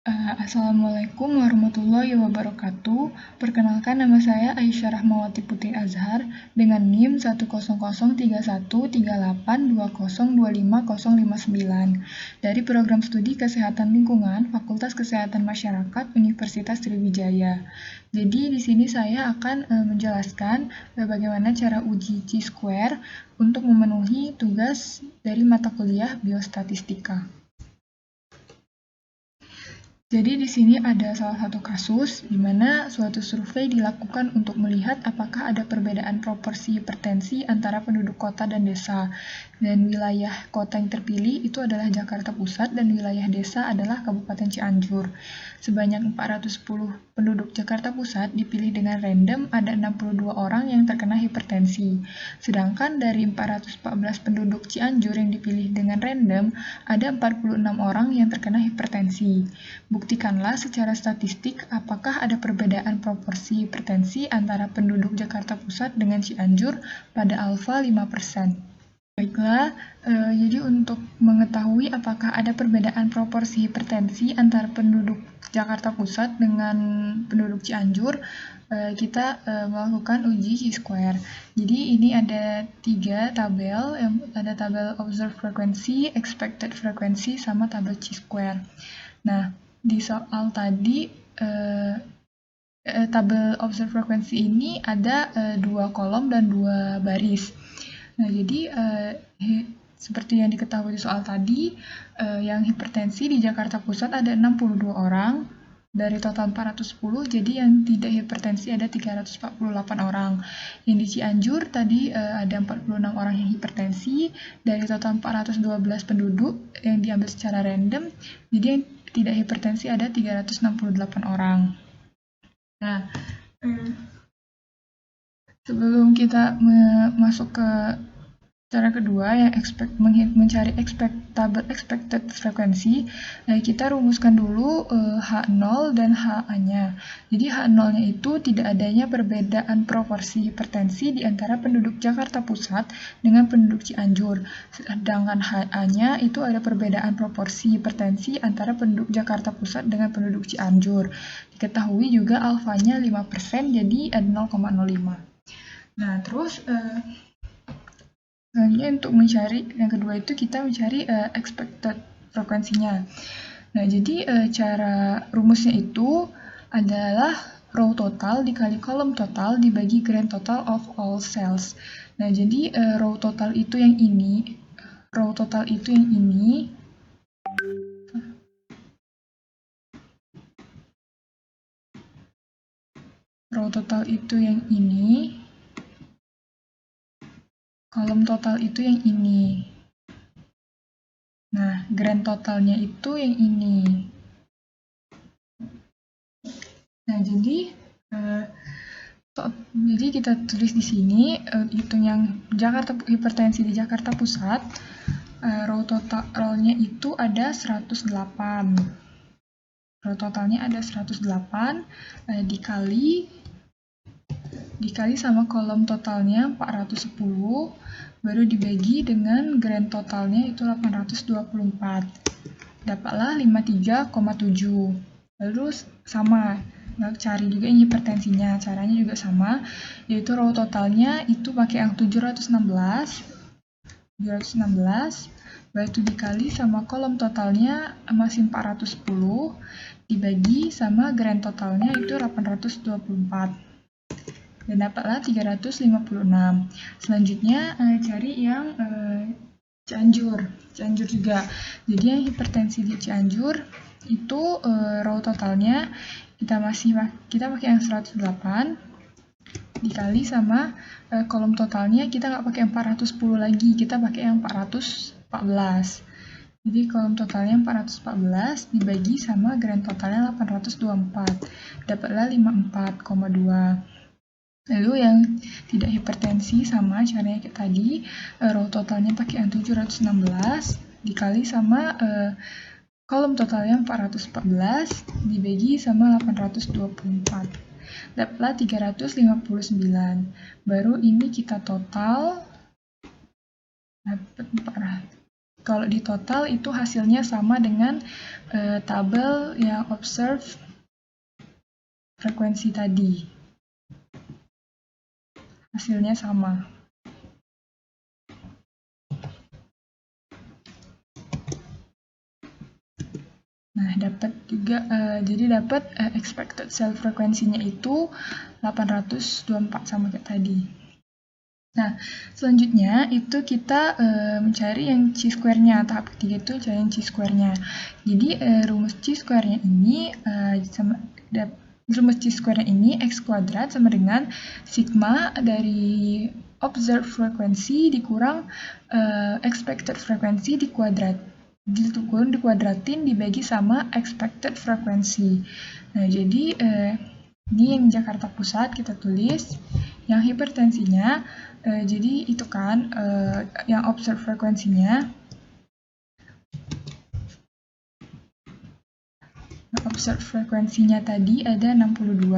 Assalamualaikum warahmatullahi wabarakatuh. Perkenalkan, nama saya Aisyah Rahmawati Putri Azhar dengan NIM 100313820250059 dari Program Studi Kesehatan Lingkungan Fakultas Kesehatan Masyarakat Universitas Sriwijaya. Jadi di sini saya akan menjelaskan bagaimana cara uji Chi-square untuk memenuhi tugas dari mata kuliah Biostatistika. Jadi di sini ada salah satu kasus di mana suatu survei dilakukan untuk melihat apakah ada perbedaan proporsi hipertensi antara penduduk kota dan desa. Dan wilayah kota yang terpilih itu adalah Jakarta Pusat dan wilayah desa adalah Kabupaten Cianjur. Sebanyak 410 penduduk Jakarta Pusat dipilih dengan random, ada 62 orang yang terkena hipertensi. Sedangkan dari 414 penduduk Cianjur yang dipilih dengan random, ada 46 orang yang terkena hipertensi. Buktikanlah secara statistik apakah ada perbedaan proporsi hipertensi antara penduduk Jakarta Pusat dengan Cianjur pada alfa 5%. Baiklah, jadi untuk mengetahui apakah ada perbedaan proporsi hipertensi antara penduduk Jakarta Pusat dengan penduduk Cianjur, kita melakukan uji Chi-square. Jadi ini ada 3 tabel, ada tabel observed frequency, expected frequency, sama tabel Chi-square. Nah, di soal tadi tabel observed frequency ini ada 2 kolom dan 2 baris. Nah, jadi seperti yang diketahui di soal tadi, yang hipertensi di Jakarta Pusat ada 62 orang dari total 410, jadi yang tidak hipertensi ada 348 orang. Yang di Cianjur tadi ada 46 orang yang hipertensi dari total 412 penduduk yang diambil secara random, jadi yang tidak hipertensi ada 368 orang. Nah, sebelum kita masuk ke cara kedua yang mencari expected frequency, kita rumuskan dulu H0 dan HA-nya. Jadi H0-nya itu tidak adanya perbedaan proporsi hipertensi di antara penduduk Jakarta Pusat dengan penduduk Cianjur. Sedangkan HA-nya itu ada perbedaan proporsi hipertensi antara penduduk Jakarta Pusat dengan penduduk Cianjur. Diketahui juga alfanya 5%, jadi ada 0,05. Nah, terus selanjutnya untuk mencari yang kedua itu kita mencari expected frekuensinya. Nah, jadi cara rumusnya itu adalah row total dikali kolom total dibagi grand total of all cells. Nah, jadi row total itu yang ini, row total itu yang ini, row total itu yang ini, kolom total itu yang ini. Nah, grand totalnya itu yang ini. Nah, jadi kita tulis di sini hitung yang hipertensi di Jakarta Pusat, row totalnya itu ada 108. Row totalnya ada 108 dikali sama kolom totalnya 410, baru dibagi dengan grand totalnya itu 824. Dapatlah 53,7. Lalu sama, cari juga yang hipertensinya. Caranya juga sama, yaitu row totalnya itu pakai yang 716, baru itu dikali sama kolom totalnya masih 410, dibagi sama grand totalnya itu 824. Dan dapatlah 356. Selanjutnya cari yang Cianjur juga. Jadi yang hipertensi di Cianjur itu row totalnya kita pakai yang 108 dikali sama kolom totalnya kita nggak pakai 410 lagi, kita pakai yang 414. Jadi kolom totalnya 414 dibagi sama grand totalnya 824, dapatlah 54,2. Lalu yang tidak hipertensi sama caranya kayak tadi, row totalnya pakai yang 716 dikali sama kolom totalnya 414 dibagi sama 824. Dapatlah 359. Baru ini kita total dapat 400. Kalau di total itu hasilnya sama dengan tabel yang observe frekuensi tadi. Hasilnya sama. Nah, dapat juga jadi dapat expected cell frekuensinya itu 824 sama kayak tadi. Nah, selanjutnya itu kita mencari yang chi-square-nya. Tahap ketiga itu cari yang chi-square-nya. Jadi rumus chi-square-nya ini rumus chi-square-nya ini x kuadrat sama dengan sigma dari observed frequency dikurang expected frequency dikuadratin dibagi sama expected frequency. Nah, jadi ini yang Jakarta Pusat kita tulis, yang hipertensinya jadi itu kan yang observe frekuensinya. Observe frekuensinya tadi ada 62.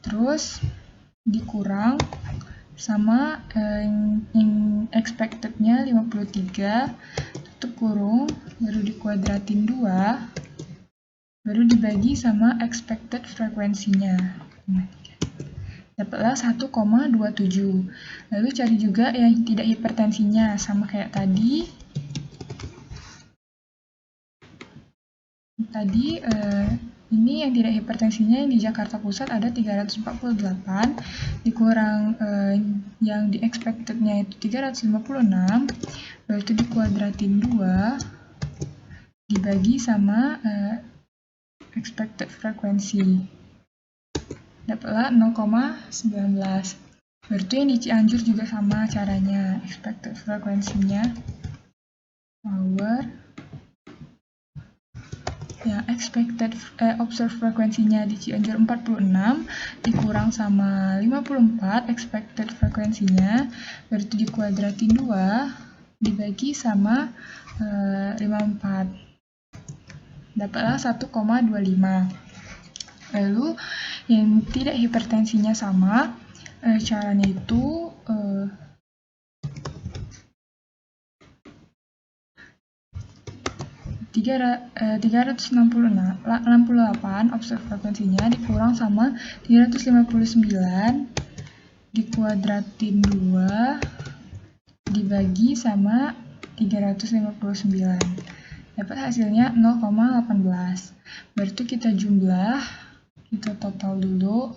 Terus dikurang sama yang expected-nya 53, tutup kurung, baru dikuadratin 2, baru dibagi sama expected frekuensinya. Dapatlah 1,27. Lalu cari juga yang tidak hipertensinya, sama kayak tadi. Ini yang tidak hipertensinya yang di Jakarta Pusat ada 348, dikurang yang di expected-nya itu 356, lalu itu dikuadratin 2, dibagi sama expected frekuensi. Dapatlah 0,19. Berarti yang di Cianjur juga sama caranya. Expected frekuensinya power ya expected observed frekuensinya di Cianjur 46 dikurang sama 54 expected frekuensinya, berarti dikuadratin 2 dibagi sama 54. Dapatlah 1,25. Lalu yang tidak hipertensinya sama, caranya itu 368 observe frekuensinya dikurang sama 359 dikuadratin 2 dibagi sama 359. Dapat hasilnya 0,18. Berarti kita jumlah, kita total dulu.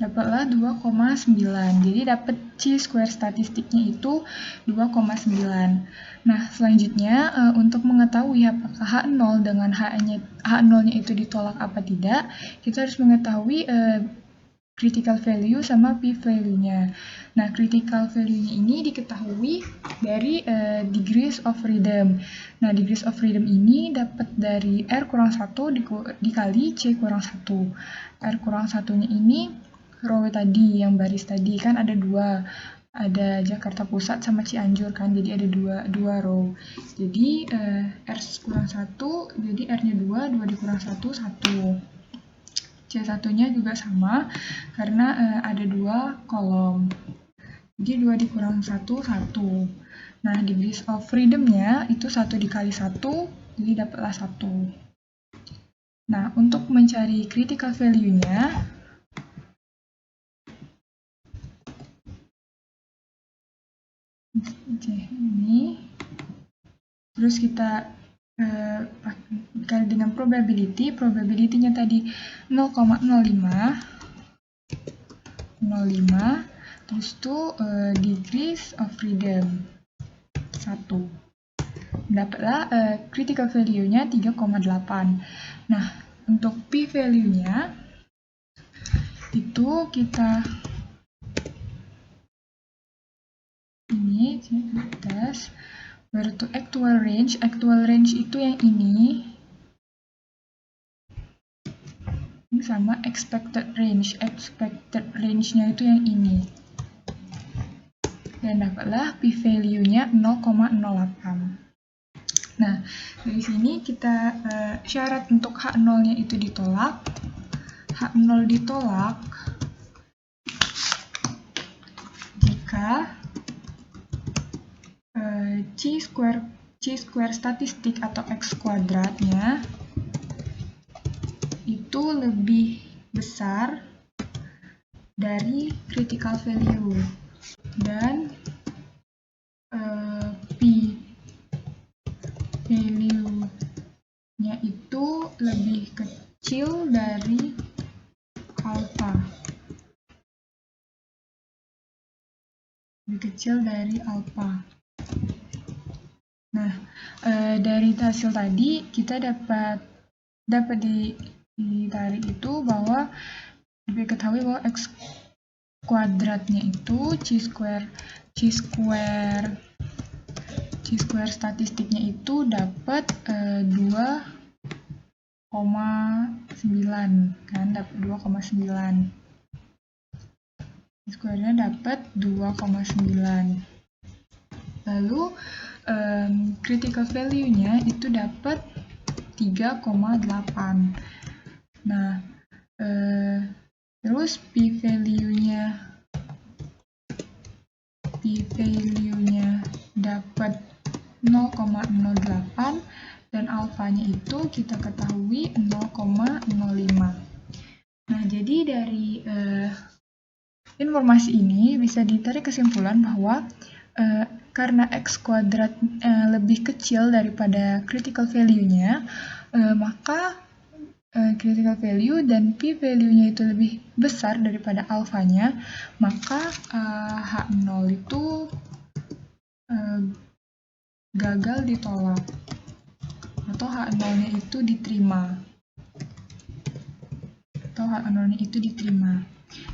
Dapatlah 2,9. Jadi dapat chi-square statistiknya itu 2,9. Nah, selanjutnya untuk mengetahui apakah H0 dengan H0-nya itu ditolak apa tidak, kita harus mengetahui critical value sama p-value-nya. Nah, critical value-nya ini diketahui dari degrees of freedom. Nah, degrees of freedom ini dapat dari R kurang 1 dikali C kurang 1. R kurang 1-nya ini row tadi, yang baris tadi kan ada 2. Ada Jakarta Pusat sama Cianjur kan, jadi ada dua row. Jadi R kurang 1, jadi R-nya 2 dikurang 1, 1. C1-nya juga sama, karena ada 2 kolom. Jadi 2 dikurang 1, 1. Nah, degrees of freedom-nya itu 1 dikali 1, jadi dapatlah 1. Nah, untuk mencari critical value-nya, ini, terus kita kali dengan probability, probability-nya tadi 0,05, terus itu degrees of freedom 1. Dapatlah critical value-nya 3,8. Nah, untuk p-value-nya itu kita ini tes baru tuh actual range itu yang ini sama expected range-nya itu yang ini. dan dapatlah p-value-nya 0,08. Nah, dari sini kita syarat untuk H0-nya itu ditolak. H0 ditolak jika C square statistik atau X kuadratnya itu lebih besar dari critical value dan P value-nya itu lebih kecil dari alpha. Nah, dari hasil tadi kita dapat ditarik itu bahwa diketahui bahwa X kuadratnya itu C square statistiknya itu dapat 2,9 kan, dapat 2,9. Square-nya dapat 2,9. Lalu critical value-nya itu dapat 3,8. Nah, terus p-value-nya dapat 0,08 dan alfanya itu kita ketahui 0,05. Nah, jadi dari informasi ini bisa ditarik kesimpulan bahwa karena X kuadrat lebih kecil daripada critical value-nya, maka critical value dan p-value-nya itu lebih besar daripada alfanya, maka H0 itu gagal ditolak atau H0-nya itu diterima.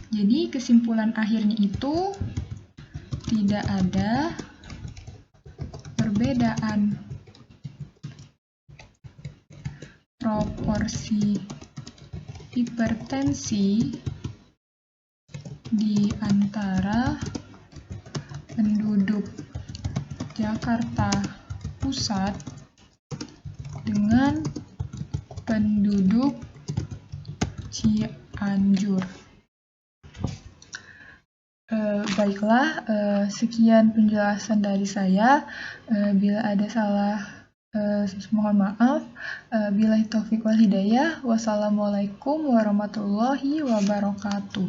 Jadi kesimpulan akhirnya itu tidak ada perbedaan proporsi hipertensi di antara penduduk Jakarta Pusat dengan penduduk Cianjur. Baiklah, sekian penjelasan dari saya. Bila ada salah, mohon maaf. Billahi taufiq wal hidayah. Wassalamualaikum warahmatullahi wabarakatuh.